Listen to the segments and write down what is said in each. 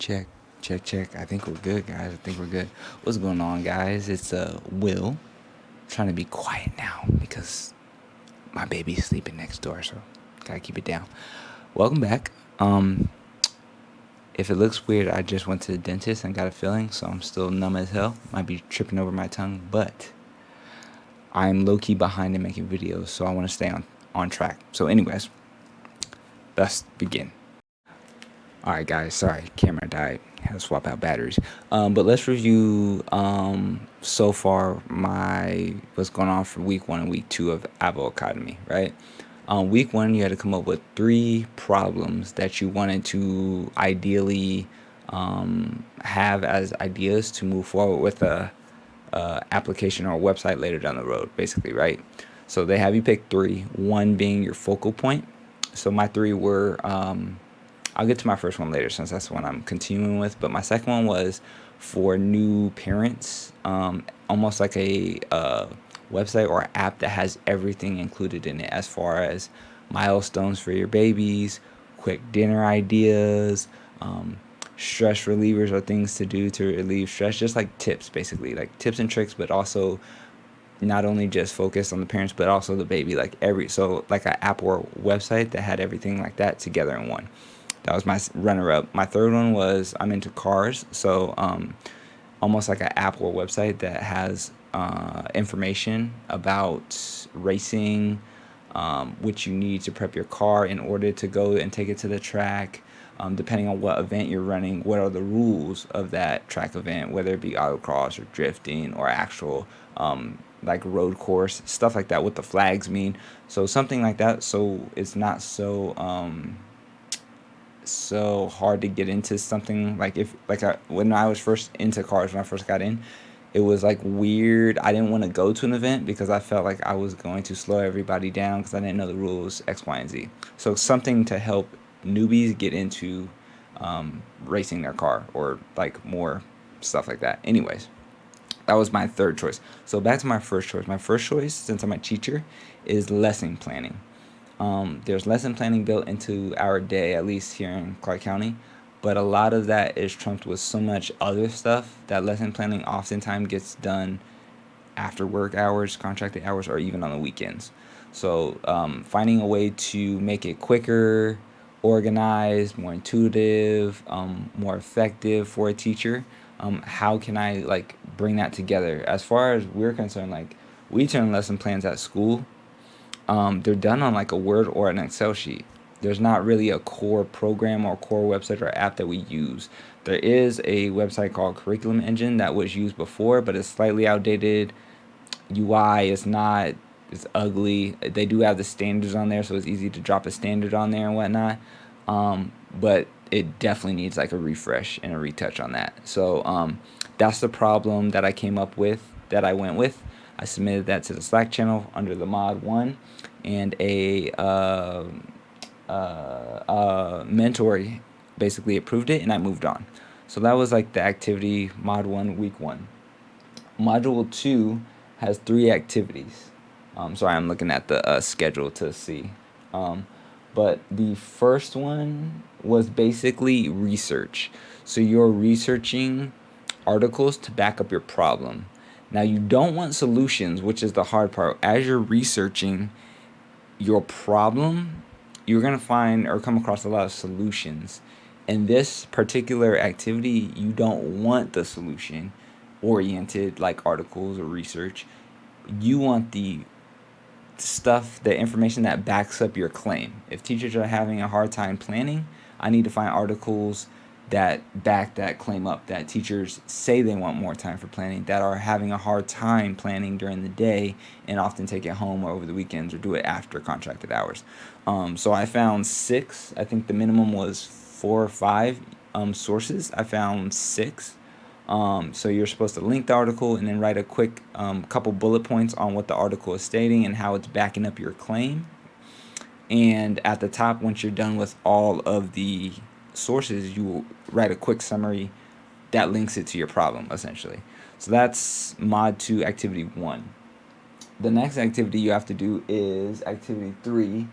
Check, check, check. I think we're good, guys. I think we're good. What's going on, guys? It's Will. Trying to be quiet now because my baby's sleeping next door, so gotta keep it down. Welcome back. If it looks weird, I just went to the dentist and got a filling, so I'm still numb as hell. Might be tripping over my tongue, but I'm low key behind in making videos, so I want to stay on track. So, anyways, let's begin. Alright guys, sorry, camera died. Had to swap out batteries. But let's review so far what's going on for week 1 and week 2 of Avocademy, right? Week 1 you had to come up with 3 problems that you wanted to ideally have as ideas to move forward with a application or a website later down the road, basically, right? So they have you pick 3, one being your focal point. So my 3 were I'll get to my first one later since that's the one I'm continuing with. But my second one was for new parents, almost like a website or app that has everything included in it as far as milestones for your babies, quick dinner ideas, stress relievers or things to do to relieve stress, just like tips, basically, like tips and tricks, but also not only just focused on the parents but also the baby, like like an app or website that had everything like that together in one. That was my runner-up. My third one was I'm into cars, so almost like an app or website that has information about racing, which you need to prep your car in order to go and take it to the track. Depending on what event you're running, what are the rules of that track event, whether it be autocross or drifting or actual like road course, stuff like that, what the flags mean. So something like that, so it's not so hard to get into something like when I was first into cars, when I first got in, it was like weird. I didn't want to go to an event because I felt like I was going to slow everybody down because I didn't know the rules X, Y, and Z. So something to help newbies get into racing their car or like more stuff like that. Anyways, that was my third choice. So back to my first choice. My first choice, since I'm a teacher, is lesson planning. There's lesson planning built into our day, at least here in Clark County, but a lot of that is trumped with so much other stuff that lesson planning oftentimes gets done after work hours, contracted hours, or even on the weekends. So finding a way to make it quicker, organized, more intuitive, more effective for a teacher. How can I like bring that together? As far as we're concerned, like we turn lesson plans at school, they're done on like a Word or an Excel sheet. There's not really a core program or core website or app that we use. There is a website called Curriculum Engine that was used before, but it's slightly outdated. UI is not, it's ugly. They do have the standards on there, so it's easy to drop a standard on there and whatnot. But it definitely needs like a refresh and a retouch on that. So that's the problem that I came up with, that I went with. I submitted that to the Slack channel under the mod 1, and a mentor basically approved it, and I moved on. So that was like the activity mod 1 week 1. Module 2 has 3 activities. Sorry, I'm looking at the schedule to see. But the first one was basically research. So you're researching articles to back up your problem. Now, you don't want solutions, which is the hard part. As you're researching your problem, you're going to find or come across a lot of solutions. In this particular activity, you don't want the solution oriented like articles or research. You want the stuff, the information that backs up your claim. If teachers are having a hard time planning, I need to find articles that back that claim up, that teachers say they want more time for planning, that are having a hard time planning during the day and often take it home or over the weekends or do it after contracted hours. So I found 6. I think the minimum was 4 or 5 sources. I found 6. So you're supposed to link the article and then write a quick couple bullet points on what the article is stating and how it's backing up your claim. And at the top, once you're done with all of the sources, you will write a quick summary that links it to your problem, essentially. So that's mod 2 activity 1. The next activity you have to do is activity 3,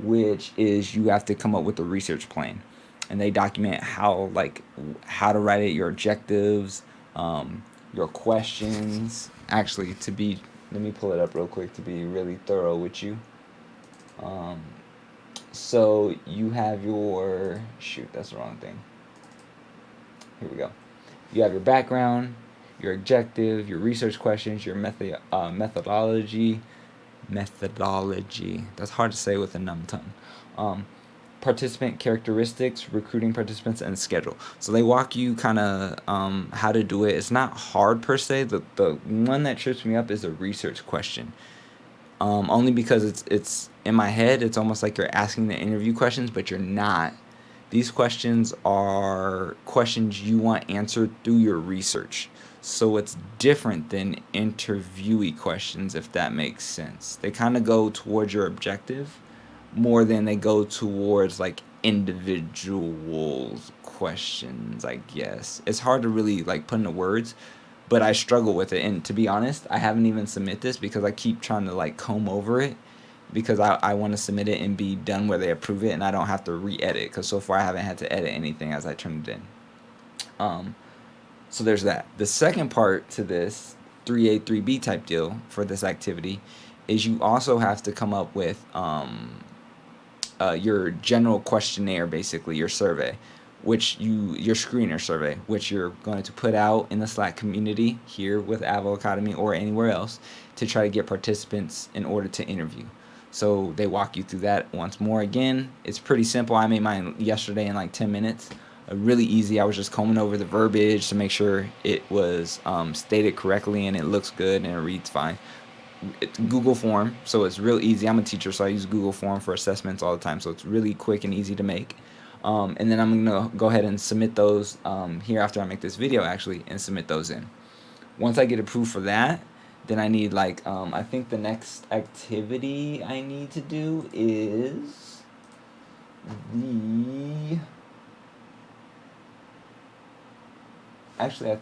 which is you have to come up with a research plan. and they document how to write it, your objectives, your questions. Actually, let me pull it up real quick to be really thorough with you. Um, so you have your, shoot, that's the wrong thing. Here we go. You have your background, your objective, your research questions, your methodology. That's hard to say with a numb tongue. Participant characteristics, recruiting participants, and schedule. So they walk you kind of how to do it. It's not hard per se. The one that trips me up is a research question. Only because it's in my head, it's almost like you're asking the interview questions, but you're not. These questions are questions you want answered through your research. So it's different than interviewee questions, if that makes sense. They kind of go towards your objective more than they go towards like individuals questions, I guess. It's hard to really like put into words, but I struggle with it. And to be honest, I haven't even submit this because I keep trying to like comb over it because I want to submit it and be done where they approve it and I don't have to re-edit because so far I haven't had to edit anything as I turn it in. So there's that. The second part to this 3A, 3B type deal for this activity is you also have to come up with your general questionnaire, basically your survey, your screener survey, which you're going to put out in the Slack community here with Avocademy or anywhere else to try to get participants in order to interview. So they walk you through that once more. Again, it's pretty simple. I made mine yesterday in like 10 minutes. Really easy. I was just combing over the verbiage to make sure it was stated correctly and it looks good and it reads fine. It's Google form, so it's real easy. I'm a teacher, so I use Google form for assessments all the time, so it's really quick and easy to make. And then I'm going to go ahead and submit those here after I make this video, actually, and submit those in. Once I get approved for that, then I need like, I think the next activity I need to do is actually, I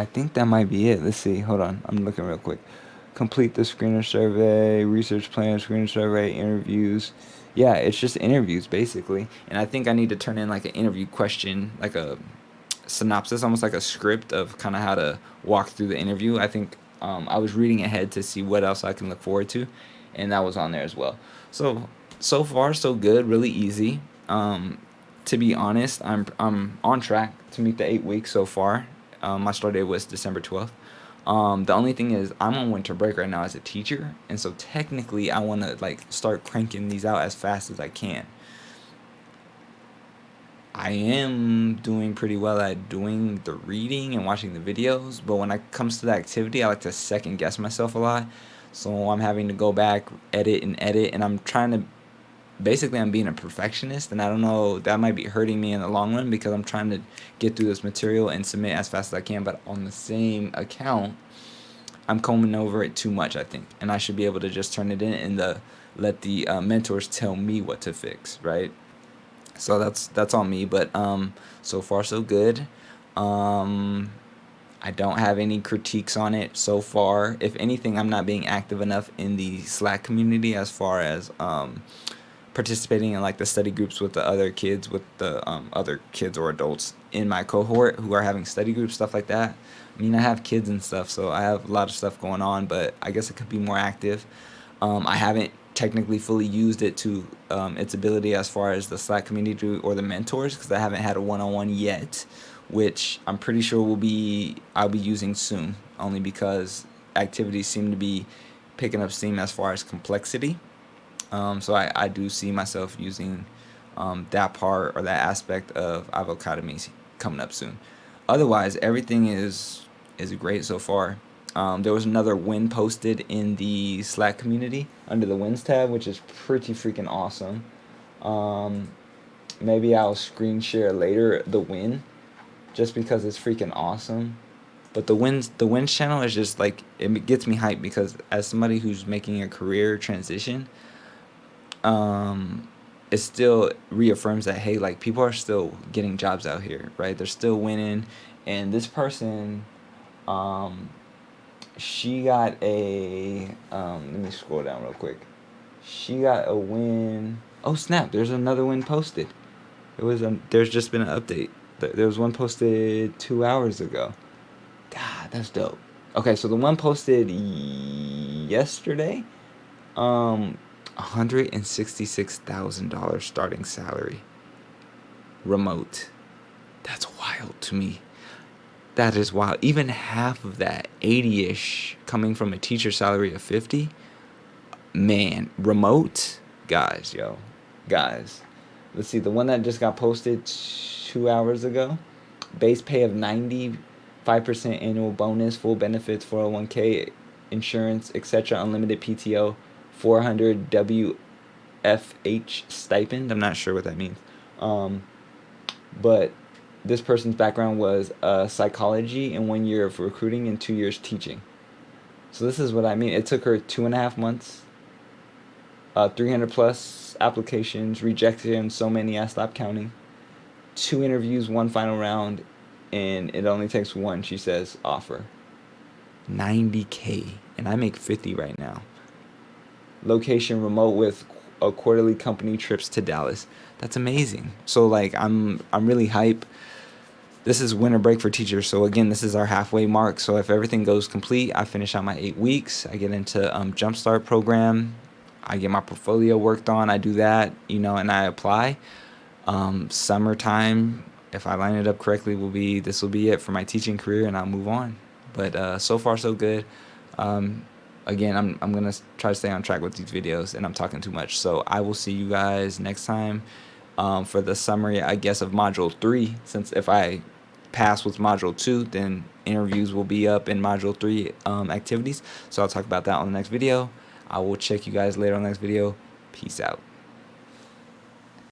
think that might be it. Let's see. Hold on. I'm looking real quick. Complete the screener survey, research plan, screener survey, interviews. Yeah, it's just interviews basically. And I think I need to turn in like an interview question, like a synopsis, almost like a script of kind of how to walk through the interview. I think I was reading ahead to see what else I can look forward to, and that was on there as well. So far so good, really easy. To be honest, I'm on track to meet the 8 weeks so far. My start date was December 12th. The only thing is I'm on winter break right now as a teacher, and so technically I want to like start cranking these out as fast as I can. I am doing pretty well at doing the reading and watching the videos, but when it comes to the activity, I like to second guess myself a lot. So I'm having to go back, edit, and I'm trying to basically I'm being a perfectionist, and I don't know, that might be hurting me in the long run because I'm trying to get through this material and submit as fast as I can, but on the same account I'm combing over it too much, I think, and I should be able to just turn it in and let the mentors tell me what to fix, right? So that's on me, but so far so good. I don't have any critiques on it so far. If anything, I'm not being active enough in the Slack community as far as participating in like the study groups with the other kids, or adults in my cohort who are having study groups, stuff like that. I mean, I have kids and stuff, so I have a lot of stuff going on, but I guess it could be more active. I haven't technically fully used it to its ability as far as the Slack community or the mentors, because I haven't had a one-on-one yet, which I'm pretty sure I'll be using soon, only because activities seem to be picking up steam as far as complexity. So I do see myself using that part or that aspect of Avocademy coming up soon. Otherwise, everything is great so far. There was another win posted in the Slack community under the wins tab, which is pretty freaking awesome. Maybe I'll screen share later the win, just because it's freaking awesome. But the wins channel is just like, it gets me hyped because as somebody who's making a career transition, it still reaffirms that, hey, like, people are still getting jobs out here, right? They're still winning. And this person, she got let me scroll down real quick. She got a win. Oh snap, there's another win posted. It was there's just been an update. There was one posted 2 hours ago. God, that's dope. Okay, so the one posted yesterday, $166,000 starting salary, remote. That's wild to me. That is wild. Even half of that, 80-ish, coming from a teacher salary of 50. Man, remote, guys, guys. Let's see, the one that just got posted 2 hours ago, base pay of 95% annual bonus, full benefits, 401k, insurance, etc., unlimited PTO, 400 WFH stipend. I'm not sure what that means. But this person's background was psychology and 1 year of recruiting and 2 years teaching. So this is what I mean. It took her 2.5 months, 300 plus applications, rejected so many I stopped counting, 2 interviews, 1 final round, and it only takes 1, she says, offer. 90K, and I make 50 right now. Location remote with a quarterly company trips to Dallas. That's amazing. So like I'm really hype. This is winter break for teachers. So again, this is our halfway mark. So if everything goes complete, I finish out my 8 weeks. I get into Jumpstart program. I get my portfolio worked on. I do that, and I apply. Summertime, if I line it up correctly, this will be it for my teaching career, and I'll move on. But so far so good. Again, I'm gonna try to stay on track with these videos, and I'm talking too much. So I will see you guys next time for the summary, I guess, of module 3. Since if I pass with module 2, then interviews will be up in module 3 activities. So I'll talk about that on the next video. I will check you guys later on the next video. Peace out.